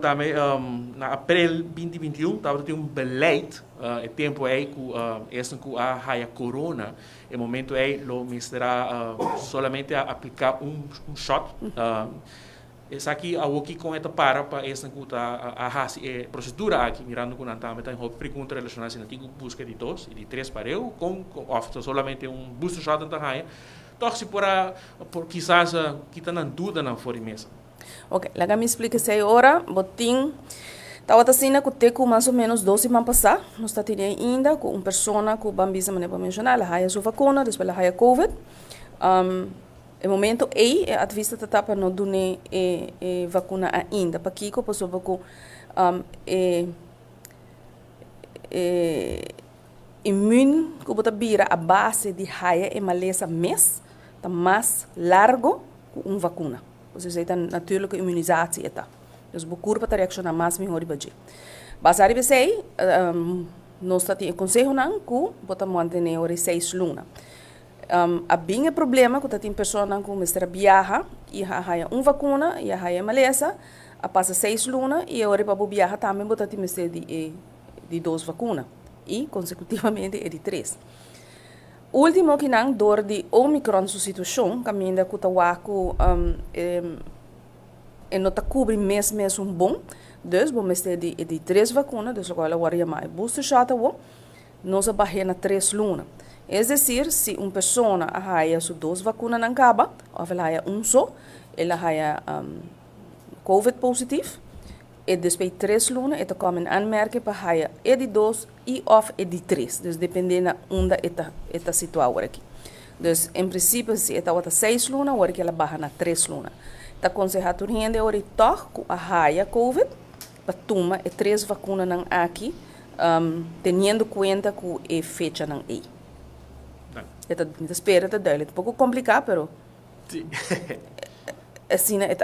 também, na abril 2021, estava tendo beleid, tempo aí que esse que a corona, no momento aí, lo será solamente aplicar shot. Esse aqui, a aqui com esta para esse que a procedura aqui, mirando com a também tem uma pergunta relacionada com a busca de dois e de três para eu, com solamente booster shot na raia. Então, se por quizás que está na dúvida na fora mesa. Ok, lá me explica se agora, botim, estava assim que teco mais ou menos 12 semanas passar, nós está tendo ainda com uma pessoa que o bambisa mané para mencionar, ela haja sua vacuna, depois ela haja COVID. No momento aí, a vista está para não dar vacuna ainda, para que a pessoa imune que bota vira a base de haja e maleza mês, está mais largo que uma vacuna. Ou seja, é natuurlijke immunisatie. Dus o corpo está reaccionando mais melhor para gente. Basado nisso aí, nós estamos aconselhando que bota manter hora 6 lunas. A bem problema que tem pessoas que mistura viaja e há uma vacuna e há maleza, a passa 6 lunas e hora para viajar também bota tem mistura de 2 vacunas e consecutivamente é de 3. Último que não dor de Omicron sua situação, caminha que tá com não tá cobre mês bom, dus vamos ter de 3 vacunas, dus agora agora é mais booster shot nós barremos na 3 lunas. É decir, se uma pessoa a sua 2 vacunas não acaba, ou ela a só, ela a COVID positivo, e depois 3 lunas, ela come aanmerken para a de 2 e of de 3. Dus dependendo de onde ela situada aqui. Dus em princípio, se ela está 6 lunas, agora que ela barra na 3 lunas. Está aconselhado gente agora toque a COVID, para tomar 3 vacunas aqui, tendo conta que é fecha não é. Espera, está um pouco complicado, mas sim. assim é.